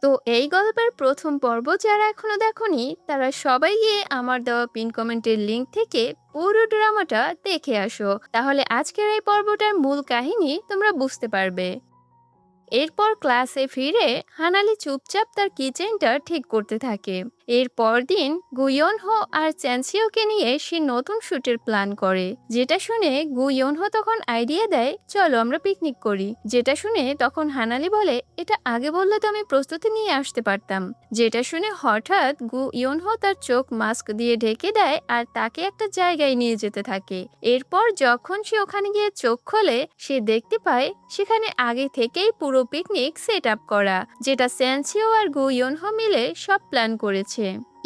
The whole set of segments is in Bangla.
তো এই গল্পের প্রথম পর্ব যারা এখনো দেখোনি তারা সবাই গিয়ে আমার দেওয়া পিন কমেন্টের লিংক থেকে পুরো ড্রামাটা দেখে আসো, তাহলে আজকের এই পর্বটার মূল কাহিনী তোমরা বুঝতে পারবে। এরপর ক্লাসে ফিরে হানালি চুপচাপ তার কিচেনটা ঠিক করতে থাকে। এর পরদিন গুইয়নহো আর চ্যানসিওকে নিয়ে সে নতুন শুটের প্ল্যান করে, যেটা শুনে গুইয়নহো তখন আইডিয়া দেয় চলো আমরা পিকনিক করি। যেটা শুনে তখন হানালি বলে এটা আগে বললে তো আমি প্রস্তুতি নিয়ে আসতে পারতাম। যেটা শুনে হঠাৎ গুইয়নহো তার চোখ মাস্ক দিয়ে ঢেকে দেয় আর তাকে একটা জায়গায় নিয়ে যেতে থাকে। এরপর যখন সে ওখানে গিয়ে চোখ খোলে সে দেখতে পায় সেখানে আগে থেকেই পুরো পিকনিক সেট আপ করা, যেটা স্যানসিও আর গুইয়নহো মিলে সব প্ল্যান করেছে।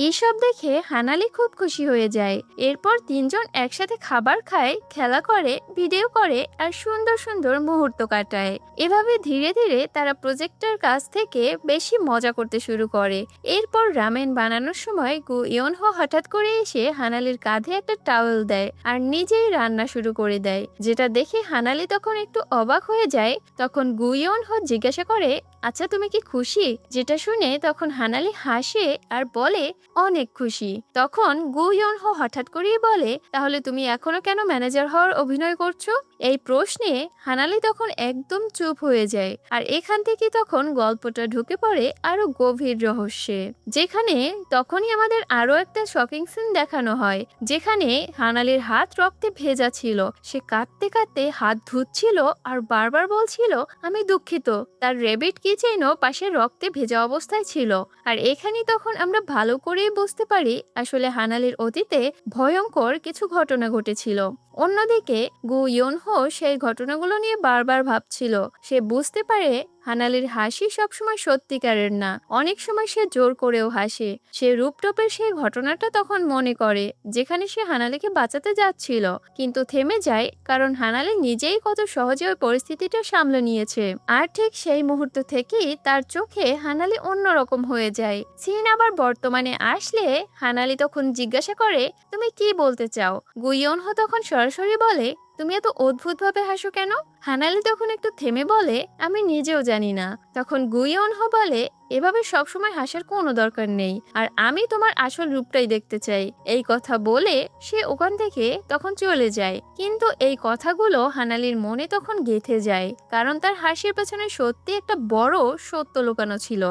এসব দেখে হানালি খুব খুশি হয়ে যায়। এরপর তিনজন একসাথে খাবার খায়, খেলা করে, ভিডিও করে আর সুন্দর সুন্দর মুহূর্ত কাটায়। এভাবে ধীরে ধীরে তারা প্রজেক্টের কাছ থেকে বেশি মজা করতে শুরু করে। এরপর রামেন বানানোর সময় গুইয়নহো হঠাৎ করে এসে হানালির কাঁধে একটা টাওয়েল দেয় আর নিজেই রান্না শুরু করে দেয়, যেটা দেখে হানালি তখন একটু অবাক হয়ে যায়। তখন গুইয়নহো জিজ্ঞাসা করে আচ্ছা তুমি কি খুশি? যেটা শুনে তখন হানালি হাসে আর বলে অনেক খুশি। তখন গুইয়নহো হঠাৎ করেই বলে তাহলে তুমি এখনো কেন ম্যানেজার হওয়ার অভিনয় করছো? এই প্রশ্নে হানালি তখন একদম চুপ হয়ে যায়। আর এখান থেকে তখন গল্পটা ঢুকে পড়ে আরো গভীর রহস্যে, যেখানে তখনই আমাদের আরো একটা শকিং সিন দেখানো হয়, যেখানে হানালির হাত রক্তে ভেজা ছিল। সে কাঁদতে কাঁদতে হাত ধুচ্ছিল আর বারবার বলছিল আমি দুঃখিত। তার রেবিট কিচেনও পাশে রক্তে ভেজা অবস্থায় ছিল। আর এখানেই তখন আমরা ভালো করেই বুঝতে পারি আসলে হানালির অতীতে ভয়ঙ্কর কিছু ঘটনা ঘটেছিল। অন্যদিকে গুইয়নহো সেই ঘটনাগুলো নিয়ে বারবার ভাবছিল। সে বুঝতে পারে হানালির হাসি সবসময় সত্যিকারের না, অনেক সময় সে জোর করেও হাসে। সে রূপটপের সেই ঘটনাটা তখন মনে করে যেখানে সে হানালিকে বাঁচাতে যাচ্ছিল, কিন্তু থেমে যায় কারণ হানালি নিজেই কত সহজে ওই পরিস্থিতিটা সামলে নিয়েছে। আর ঠিক সেই মুহূর্ত থেকেই তার চোখে হানালি অন্যরকম হয়ে যায়। সিন আবার বর্তমানে আসলে হানালি তখন জিজ্ঞাসা করে তুমি কি বলতে চাও? গুইয়নহো তখন সরাসরি বলে তুমি এত অদ্ভুতভাবে হাসো কেন? হানালি তখন একটু থেমে বলে আমি নিজেও জানি না। তখন গুইয়নহো বলে এভাবে সবসময় হাসার কোনো দরকার নেই, আর আমি তোমার আসল রূপটাই দেখতে চাই। এই কথা বলে সে ওখান থেকে তখন চলে যায়। কিন্তু এই কথাগুলো হানালির মনে তখন গেঁথে যায়, কারণ তার হাসির পেছনে সত্যি একটা বড় সত্য লুকানো ছিল।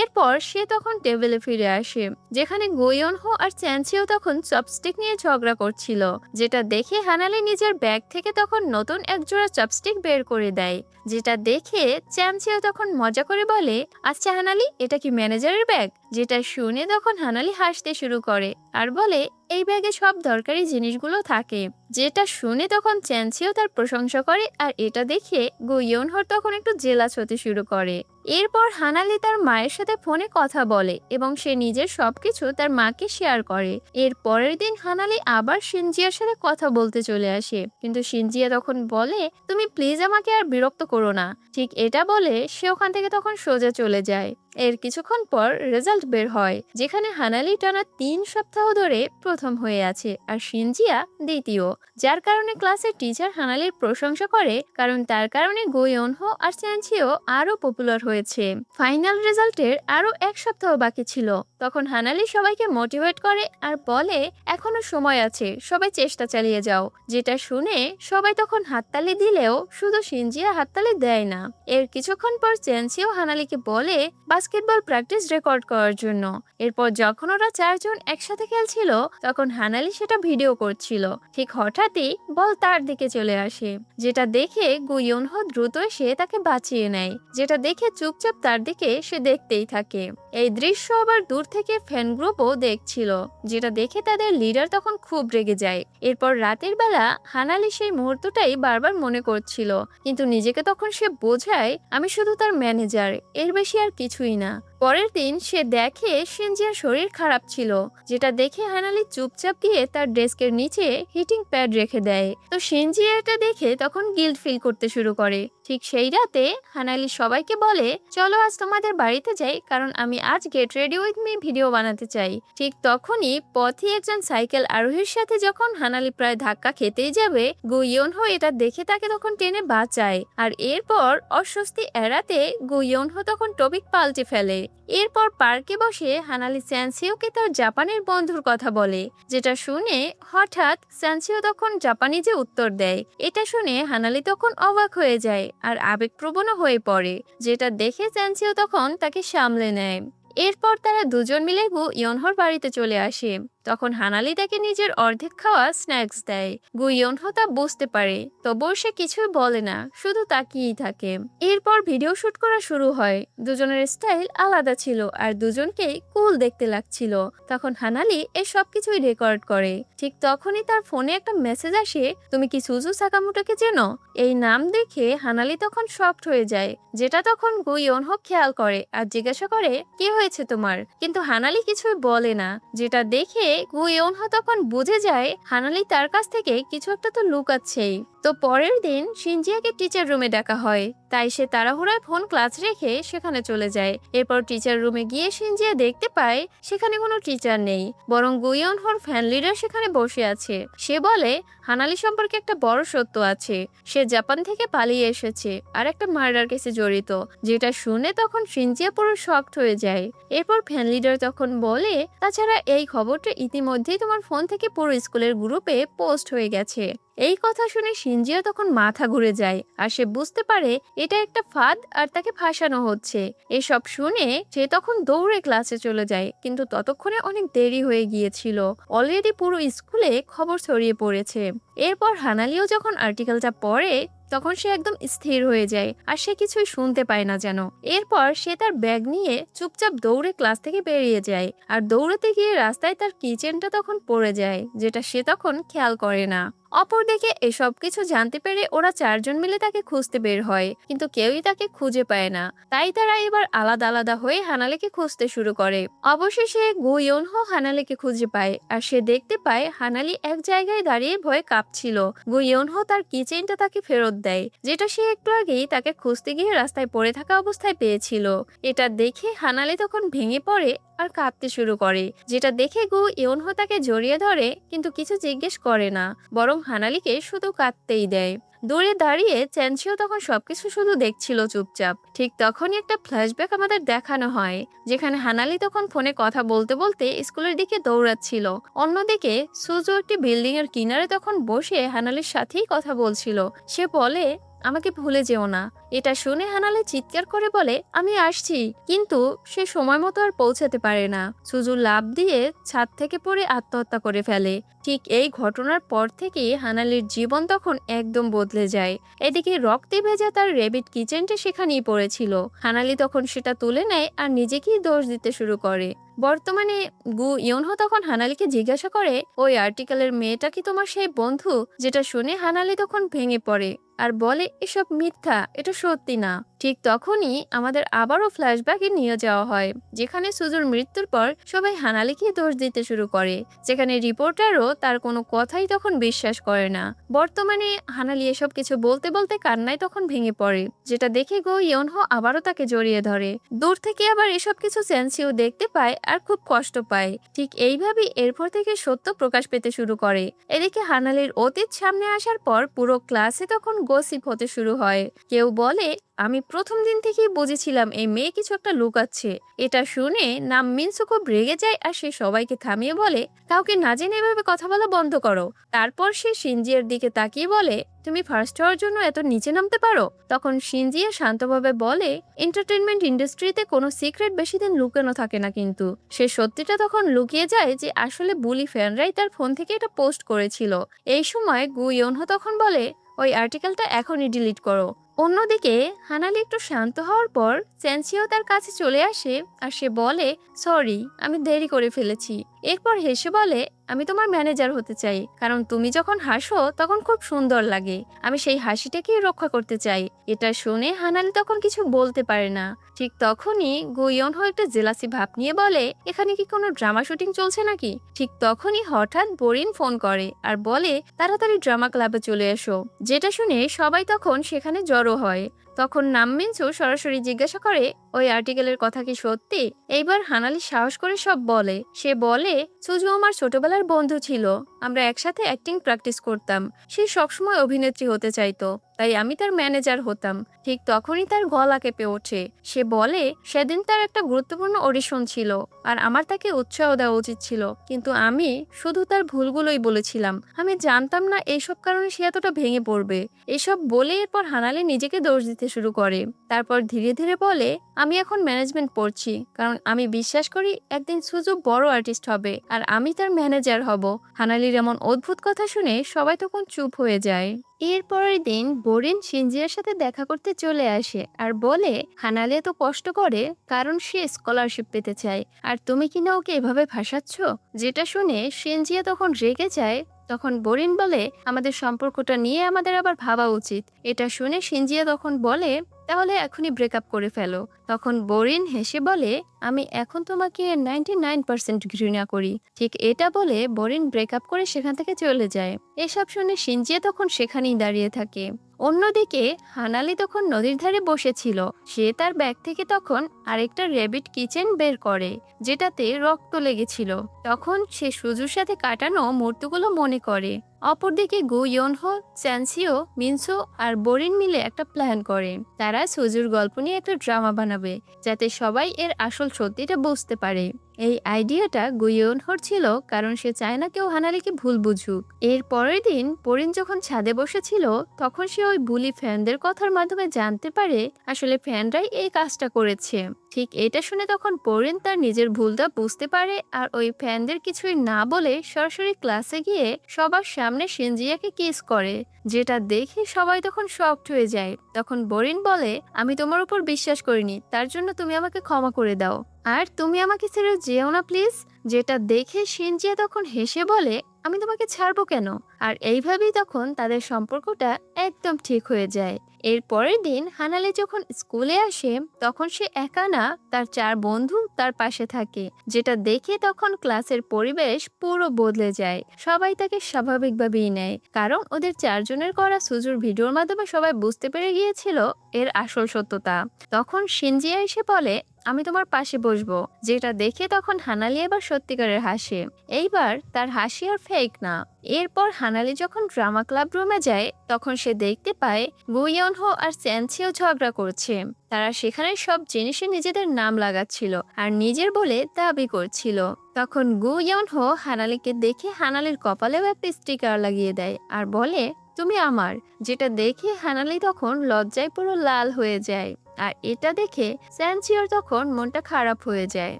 এরপর সে তখন টেবিলে ফিরে আসে, যেখানে গুইয়নহো আর চ্যানচিও তখন চপস্টিক নিয়ে ঝগড়া করছিল। যেটা দেখে হানালি নিজের ব্যাগ থেকে তখন নতুন এক জোড়া চপস্টিক বের করে দেয়। যেটা দেখে চ্যানচিও তখন মজা করে বলে আচ্ছা হানালি এটা কি ম্যানেজারের ব্যাগ? যেটা শুনে তখন হানালি হাসতে শুরু করে আর বলে এই ব্যাগে সব দরকারি জিনিসগুলো থাকে। যেটা শুনে তখন চ্যানচিও তার প্রশংসা করে আর এটা দেখে গুইয়নহোর তখন একটু জেলাস হতে শুরু করে। এরপর হানালি তার মায়ের সাথে ফোনে কথা বলে এবং সে নিজের সবকিছু তার মাকে শেয়ার করে। এর পরের দিন হানালি আবার শিনজিয়ার সাথে কথা বলতে চলে আসে, কিন্তু শিনজিয়া তখন বলে তুমি প্লিজ আমাকে আর বিরক্ত করো না। ঠিক এটা বলে সে ওখান থেকে তখন সোজা চলে যায়। এর কিছুক্ষণ পর রেজাল্ট বের হয়, যেখানে হানালি টানা 3 সপ্তাহ ধরে প্রথম হয়ে আছে আর শিনজিয়া দ্বিতীয়, যার কারণে ক্লাসের টিচার হানালির প্রশংসা করে, কারণ তার কারণে গুইয়নহো আর চ্যানচিও আরো পপুলার হয়েছে। ফাইনাল রেজাল্টের আরো 1 সপ্তাহ বাকি ছিল। তখন হানালি সবাইকে মোটিভেট করে আর বলে এখনো সময় আছে, সবাই চেষ্টা চালিয়ে যাও। যেটা শুনে সবাই তখন হাততালি দিলেও শুধু শিনজিয়া হাততালি দেয় না। এর কিছুক্ষণ পর চ্যানচিও হানালিকে বলে বাস্কেটবল প্র্যাকটিস রেকর্ড করার জন্য। এরপর যখন ওরা 4 জন একসাথে খেলছিল তখন হানালি সেটা ভিডিও করছিল। ঠিক হঠাৎই বল তার দিকে চলে আসে, যেটা দেখে গুইয়নহো দ্রুত এসে তাকে বাঁচিয়ে নেয়। যেটা দেখে চুপচাপ তার দিকে সে দেখতেই থাকে। এই দৃশ্য আবার দূর থেকে ফ্যান গ্রুপও দেখছিল, যেটা দেখে তাদের লিডার তখন খুব রেগে যায়। এরপর রাতের বেলা হানালি সেই মুহূর্তটাই বারবার মনে করছিল, কিন্তু নিজেকে তখন সে বোঝায় আমি শুধু তার ম্যানেজার, এর বেশি আর কিছুই না। পরের দিন সে দেখে শিনজিয়ার শরীর খারাপ ছিল, যেটা দেখে হানালি চুপচাপ গিয়ে তার ডেস্কের নিচে হিটিং প্যাড প্যাড রেখে দেয়। তো শিনজি এটা দেখে তখন গিল্ট ফিল করতে শুরু করে। ঠিক সেই রাতে হানালি সবাইকে বলে, চলো আজ তোমাদের বাড়িতে যাই, কারণ আমি আজ get ready with me video বানাতে চাই। ঠিক তখনই পথে একজন সাইকেল আরোহীর সাথে যখন হানালি প্রায় ধাক্কা খেতেই যাবে, গু ইয়নহো এটা দেখে তাকে তখন টেনে বাঁচায়। আর এরপর অস্বস্তি এড়াতে গু ইয়নহো তখন টপিক পাল্টে ফেলে। এরপর পার্কে বসে হানালি স্যানসিওকে তার জাপানের বন্ধুর কথা বলে, যেটা শুনে হঠাৎ স্যানসিও তখন জাপানিজে উত্তর দেয়। এটা শুনে হানালি তখন অবাক হয়ে যায় আর আবেগপ্রবণ হয়ে পড়ে, যেটা দেখে স্যানসিও তখন তাকে সামলে নেয়। এরপর তারা দুজন মিলে গু ইয়নহোর বাড়িতে চলে আসে। তখন হানালি তাকে নিজের অর্ধেক খাওয়া স্ন্যাক্স দেয়। গু ইয়নহো তা বুঝতে পারে, তবুও সে কিছুই বলে না, শুধু তাকিয়েই থাকে। এরপর ভিডিও শুট করা শুরু হয়। দুজনের স্টাইল আলাদা ছিল আর দুজনকেই কুল দেখতে লাগছিল। তখন হানালি এই সব কিছুই রেকর্ড করে। ঠিক তখনই তার ফোনে একটা মেসেজ আসে, তুমি কি সুজু সাকামোটোকে চেনো? এই নাম দেখে হানালি তখন শকড হয়ে যায়, যেটা তখন গু ইয়নহো খেয়াল করে আর জিজ্ঞাসা করে, কি হয়েছে তোমার? কিন্তু হানালি কিছুই বলে না, যেটা দেখে গু ইয়নহো তখন বুঝে যায় হানালি তার কাছ থেকে কিছু একটা তো লুকাচ্ছেই। তো পরের দিন শিনজিয়াকে টিচার রুমে ডাকা হয়, তাই সে তাড়াহুড়ায় ফোন ক্লাস রেখে সেখানে চলে যায়। এরপর টিচার রুমে গিয়ে শিনজিয়া দেখতে পায় সেখানে কোনো টিচার নেই, বরং গু ইয়নহোর ফ্যান লিডার সেখানে বসে আছে। সে বলে হানালি সম্পর্কে একটা বড় সত্য আছে, সে জাপান থেকে পালিয়ে এসেছে আর একটা মার্ডার কেসে জড়িত। যেটা শুনে তখন শিনজিয়া পুরো শকড হয়ে যায়। এরপর ফ্যান লিডার তখন বলে, তাছাড়া এই খবরটা ইতিমধ্যেই তোমার ফোন থেকে পুরো স্কুলের গ্রুপে পোস্ট হয়ে গেছে। এই কথা শুনে শিনজিয়া তখন মাথা ঘুরে যায় আর সে বুঝতে পারে এটা একটা ফাঁদ আর তাকে ফাঁসানো হচ্ছে। এসব শুনে সে তখন দৌড়ে ক্লাসে চলে যায়, কিন্তু ততক্ষণে অনেক দেরি হয়ে গিয়েছিল। অলরেডি পুরো স্কুলে খবর ছড়িয়ে পড়েছে। এরপর হানালিও যখন আর্টিকেলটা পড়ে তখন সে একদম স্থির হয়ে যায় আর সে কিছুই শুনতে পায় না যেন। এরপর সে তার ব্যাগ নিয়ে চুপচাপ দৌড়ে ক্লাস থেকে বেরিয়ে যায় আর দৌড়াতে গিয়ে রাস্তায় তার কিচেনটা তখন পড়ে যায়, যেটা সে তখন খেয়াল করে না। অপরদিকে এসব কিছু জানতে পেরে ওরা চারজন মিলে তাকে খুঁজতে বের হয়, কিন্তু কেউই তাকে খুঁজে পায় না। তাই তারা এবার আলাদা আলাদা হয়ে হানালিকে খুঁজতে শুরু করে। অবশেষে গু ইয়নহো হানালিকে খুঁজে পায় আর সে দেখতে পায় হানালি এক জায়গায় দাঁড়িয়ে ভয়ে কাঁপছিল। গু ইয়নহো তার কিচেনটা তাকে ফেরত দেয়, যেটা সে একটু আগেই তাকে খুঁজতে গিয়ে রাস্তায় পড়ে থাকা অবস্থায় পেয়েছিল। এটা দেখে হানালি তখন ভেঙে পড়ে আর কাঁদতে শুরু করে, যেটা দেখে গু ইয়নহো তাকে জড়িয়ে ধরে, কিন্তু কিছু জিজ্ঞেস করে না, বরং হানালিকে শুধু কাঁদতেই দেয়। দূরে দাঁড়িয়ে চ্যানচিও তখন সবকিছু শুধু দেখছিল চুপচাপ। ঠিক তখনই একটা ফ্ল্যাশব্যাক আমাদের দেখানো হয়, যেখানে হানালি তখন ফোনে কথা বলতে বলতে স্কুলের দিকে দৌড়াচ্ছিল। অন্যদিকে সুজু একটি বিল্ডিং এর কিনারে তখন বসে হানালির সাথেই কথা বলছিল। সে বলে, আমাকে ভুলে যেও না। এটা শুনে হানালি চিৎকার করে বলে, আমি আসছি, কিন্তু সে সময় মতো আর পৌঁছাতে পারে না। সুজু লাফ দিয়ে ছাদ থেকে পড়ে আত্মহত্যা করে ফেলে। ঠিক এই ঘটনার পর থেকে হানালির জীবন তখন একদম বদলে যায়। এদিকে রক্তে ভেজা তার রেবিট কিচেনটা সেখানেই পড়েছিল। হানালি তখন সেটা তুলে নেয় আর নিজেকেই দোষ দিতে শুরু করে। বর্তমানে গু ইয়নহো তখন হানালিকে জিজ্ঞাসা করে, ওই আর্টিকেলের মেয়েটা কি তোমার সেই বন্ধু? যেটা শুনে হানালি তখন ভেঙে পড়ে আর বলে, এসব মিথ্যা, এটা সত্যি না। ঠিক তখনই আমাদের আবারও ফ্ল্যাশব্যাকে নিয়ে যাওয়া হয়, যেখানে সুজুর মৃত্যুর পর সবাই হানালিকে দোষ দিতে শুরু করে, যেখানে রিপোর্টারও তার কোনো কথাই তখন বিশ্বাস করে না। বর্তমানে হানালি এসব কিছু বলতে বলতে কান্নায় তখন ভেঙে পড়ে, যেটা দেখে গো ইয়নহো আবারও তাকে জড়িয়ে ধরে। দূর থেকে আবার এসব কিছু সেন্সিও দেখতে পায় আর খুব কষ্ট পায়। ঠিক এইভাবেই এরপর থেকে সত্য প্রকাশ পেতে শুরু করে। এদিকে হানালির অতীত সামনে আসার পর পুরো ক্লাসে তখন গসিপ হতে শুরু হয়। কেউ বলে, আমি প্রথম দিন থেকেই বুঝেছিলাম এই মেয়ে কিছু একটা লুকাচ্ছে। এটা শুনে নাম মিনসু খুব রেগে যায় আর সে সবাইকে থামিয়ে বলে, কাউকে না জেনে এভাবে কথা বলা বন্ধ করো। তারপর সে শিনজিয়ার দিকে তাকিয়ে বলে, তুমি ফার্স্ট হওয়ার জন্য এত নিচে নামতে পারো? তখন শিনজিয়া শান্তভাবে বলে, এন্টারটেনমেন্ট ইন্ডাস্ট্রিতে কোনো সিক্রেট বেশি দিন লুকানো থাকে না। কিন্তু সে সত্যিটা তখন লুকিয়ে যায় যে আসলে বুলি ফ্যানরাই তার ফোন থেকে এটা পোস্ট করেছিল। এই সময় গু ইয়নহো তখন বলে, ওই আর্টিকেলটা এখনই ডিলিট করো। অন্যদিকে হানালি একটু শান্ত হওয়ার পর সেন্সিও তার কাছে চলে আসে আর সে বলে, সরি, আমি দেরি করে ফেলেছি। এরপর হেসে বলে, আমি তোমার ম্যানেজার হতে চাই, কারণ তুমি যখন হাসো তখন খুব সুন্দর লাগে। আমি সেই হাসিটাকেই রক্ষা করতে চাই। এটা শুনে হানালি তখন কিছু বলতে পারে না। ঠিক তখনই গুইয়নহো একটা জেলাসি ভাব নিয়ে বলে, এখানে কি কোনো ড্রামা শুটিং চলছে নাকি? ঠিক তখনই হঠাৎ বরিন ফোন করে আর বলে, তাড়াতাড়ি ড্রামা ক্লাবে চলে এসো। যেটা শুনে সবাই তখন সেখানে জড়ো হয়। তখন নামমিনসু সরাসরি জিজ্ঞাসা করে, ওই আর্টিকেলের কথা কি সত্যি? এইবার হানালি সাহস করে সব বলে। সে বলে, সুজু আমার ছোটবেলার বন্ধু ছিল, আমরা একসাথে অ্যাক্টিং প্র্যাকটিস করতাম। সে সবসময় অভিনেত্রী হতে চাইতো, তাই আমি তার ম্যানেজার হতাম। ঠিক তখনই তার গলা কেঁপে ওঠে। সে বলে, সেদিন তার একটা গুরুত্বপূর্ণ অডিশন ছিল আর আমার তাকে উৎসাহ দেওয়া উচিত ছিল, কিন্তু আমি শুধু তার ভুলগুলোই বলেছিলাম। আমি জানতাম না এইসব কারণে সে এতটা ভেঙে পড়বে। এসব বলে এরপর হানালি নিজেকে দোষ দিতে শুরু করে। তারপর ধীরে ধীরে বলে, আমি এখন ম্যানেজমেন্ট পড়ছি, কারণ আমি বিশ্বাস করি একদিন সুজু বড় আর্টিস্ট হবে আর আমি তার ম্যানেজার হব। হানালির এমন অদ্ভুত কথা শুনে সবাই তখন চুপ হয়ে যায়। এর পরের দিন বোরিন শিনজিয়ার সাথে দেখা করতে চলে আসে আর বলে, হানালি এত কষ্ট করে কারণ সে স্কলারশিপ পেতে চায়, আর তুমি কিনা ওকে এভাবে ভাসাচ্ছ। যেটা শুনে শিনজিয়া তখন রেগে যায়। তখন বোরিন বলে, আমাদের সম্পর্কটা নিয়ে আমাদের আবার ভাবা উচিত। এটা শুনে শিনজিয়া তখন বলে, তাহলে এখনই ব্রেকআপ করে ফেলো। তখন বোরিন হেসে বলে, আমি এখন তোমাকে 99% ঘৃণা করি। ঠিক এটা বলে বোরিন ব্রেকআপ করে সেখান থেকে চলে যায়। এসব শুনে শিনজিয়া তখন সেখানেই দাঁড়িয়ে থাকে। অন্যদিকে হানালি তখন নদীর ধারে বসেছিল। সে তার ব্যাগ থেকে তখন আরেকটা র্যাবিট কিচেন বের করে, যেটাতে রক্ত লেগেছিল। তখন সে সুজুর সাথে কাটানো মুহূর্তগুলো মনে করে। অপরদিকে গু ইয়নহো, চ্যানসিও, মিনসো আর বোরিন মিলে একটা প্ল্যান করে। তারা সুজুর গল্প নিয়ে একটা ড্রামা বানাবে, যাতে সবাই এর আসল সত্যিটা বুঝতে পারে। এই আইডিয়াটা গু ইয়নহোর ছিল, কারণ সে চায় না কেউ হানালিকে ভুল বুঝুক। এর পরের দিন বোরিন যখন ছাদে বসেছিল, তখন সে ওই বুলি ফ্যানদের কথার মাধ্যমে জানতে পারে আসলে ফ্যানরাই এই কাজটা করেছে। ঠিক এটা শুনে তখন বোরিন তার নিজের ভুলটা বুঝতে পারে আর ওই ফ্যানদের কিছুই না বলে সরাসরি ক্লাসে গিয়ে সবার সামনে শিনজিয়াকে কিস করে। যেটা দেখে সবাই তখন শকড হয়ে যায়। তখন বোরিন বলে, আমি তোমার উপর বিশ্বাস করিনি, তার জন্য তুমি আমাকে ক্ষমা করে দাও, আর তুমি আমাকে ছেড়ে যেও না প্লিজ। যেটা দেখে শিনজিয়া তখন হেসে বলে, আমি তোমাকে ছাড়বো কেন? আর এইভাবেই তখন তাদের সম্পর্কটা একদম ঠিক হয়ে যায়। এর পরের দিন হানালি যখন স্কুলে আসে, তখন সে একা না, তার 4 বন্ধু তার পাশে থাকে। যেটা দেখে তখন ক্লাসের পরিবেশ পুরো বদলে যায়। সবাই তাকে স্বাভাবিকভাবেই নেয়, কারণ ওদের 4 জনের করা সুজুর ভিডিওর মাধ্যমে সবাই বুঝতে পেরে গিয়েছিল এর আসল সত্যতা। তখন শিনজিয়া এসে বলে, আমি তোমার পাশে বসবো। যেটা দেখে তখন হানালি এবার সত্যিকারের হাসে। এইবার তার হাসি আর ফেক না। এরপর হানালি যখন ড্রামা ক্লাব রুমে যায়, তখন সে দেখতে পায় গু ইয়নহো আর চ্যানসিও ঝগড়া করছে। তারা সেখানে সব জিনিসে নিজেদের নাম লাগাচ্ছিল আর নিজের বলে দাবি করছিল। তখন গু ইয়নহো হানালিকে দেখে হানালির কপালেও একটা স্টিকার লাগিয়ে দেয় আর বলে, তুমি আমার। যেটা দেখে হানালি তখন লজ্জায় পুরো লাল হয়ে যায়। আর এটা দেখে স্যানচিওর তখন মনটা খারাপ হয়ে যায়।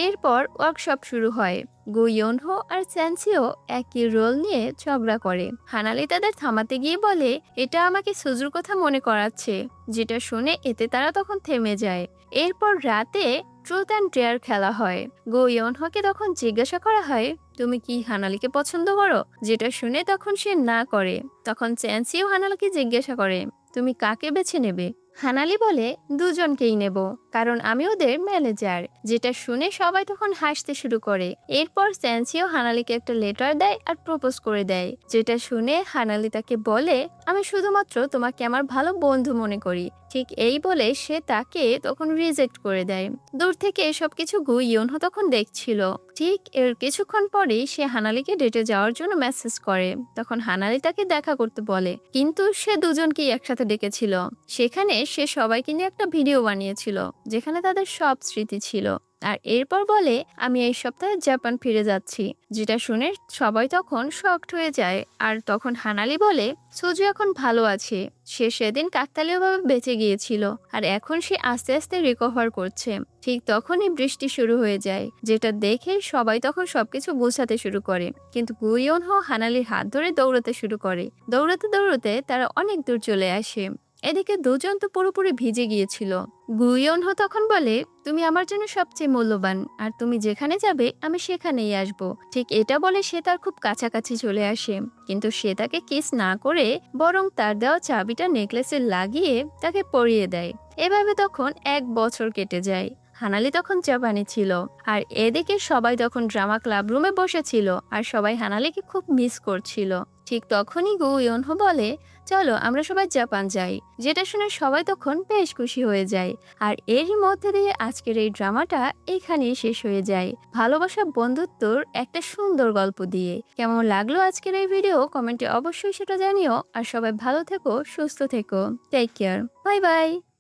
এরপর ওয়ার্কশপ শুরু হয়। গু ইয়নহো আর স্যানচিও একই রোল নিয়ে ঝগড়া করে। হানালি তাদের থামাতে গিয়ে বলে, এটা আমাকে সুজুর কথা মনে করাচ্ছে। যেটা শুনে এতে তারা তখন থেমে যায়। এরপর রাতে ট্রুথ অ্যান্ড ডেয়ার খেলা হয়। গু ইয়নহোকে তখন জিজ্ঞাসা করা হয়, তুমি কি হানালিকে পছন্দ করো? যেটা শুনে তখন সে না করে। তখন চ্যানসিও হানালিকে জিজ্ঞাসা করে, তুমি কাকে বেছে নেবে? হানালি বলে, দুজনকেই নেব, কারণ আমি ওদের ম্যানেজার। যেটা শুনে সবাই তখন হাসতে শুরু করে। এরপর চ্যানসিও হানালিকে একটা লেটার দেয় আর প্রপোজ করে দেয়। যেটা শুনে হানালি তাকে বলে, আমি শুধুমাত্র তোমাকে আমার ভালো বন্ধু মনে করি। ঠিক এই বলে সে তাকে তখন রিজেক্ট করে দেয়। দূর থেকে এসব কিছু গু ইয়নহো তখন দেখছিল। ঠিক এর কিছুক্ষণ পরেই সে হানালিকে ডেটে যাওয়ার জন্য মেসেজ করে। তখন হানালি তাকে দেখা করতে বলে, কিন্তু সে দুজনকেই একসাথে ডেকেছিল। সেখানে সে সবাইকে নিয়ে একটা ভিডিও বানিয়েছিল, যেখানে তাদের সব স্মৃতি ছিল। আর এরপর বলে, আমি এই সপ্তাহে জাপান ফিরে যাচ্ছি। যেটা শুনে সবাই তখন শকড হয়ে যায়। আর তখন হানালি বলে, সুজু এখন ভালো আছে। সে সেদিন কাকতালীয়ভাবে বেঁচে গিয়েছিল আর এখন সে আস্তে আস্তে রিকভার করছে। ঠিক তখনই বৃষ্টি শুরু হয়ে যায়। যেটা দেখে সবাই তখন সবকিছু বোঝাতে শুরু করে, কিন্তু গু ইয়নহো হানালির হাত ধরে দৌড়াতে শুরু করে। দৌড়াতে দৌড়াতে তারা অনেক দূর চলে আসে। এদিকে দুজন তো পুরোপুরি ভিজে গিয়েছিল। গুইয়নহো তখন বলে, তুমি আমার জন্য সবচেয়ে মূল্যবান, আর তুমি যেখানে যাবে আমি সেখানেই আসব। ঠিক এটা বলে সে তার খুব কাছাকাছি চলে আসে, কিন্তু সে তাকে কিস না করে বরং তার দেওয়া চাবিটা নেকলেসে লাগিয়ে তাকে পরিয়ে দেয়। এভাবে তখন 1 বছর কেটে যায়। হানালি তখন জাপানে ছিল, আর এদিকে সবাই তখন ড্রামা ক্লাব রুমে বসেছিল, আর সবাই হানালিকে খুব মিস করছিল। ঠিক তখনই গো ইয়নহো বলে, চলো আমরা সবাই জাপান যাই। যেটা শুনে সবাই তখন বেশ খুশি হয়ে যায়। আর এরই মধ্যে দিয়ে আজকের এই ড্রামাটা এখানেই শেষ হয়ে যায়, ভালোবাসা বন্ধুত্বর একটা সুন্দর গল্প দিয়ে। কেমন লাগলো আজকের এই ভিডিও কমেন্টে অবশ্যই সেটা জানিও। আর সবাই ভালো থেকো, সুস্থ থেকো। Take care, bye by.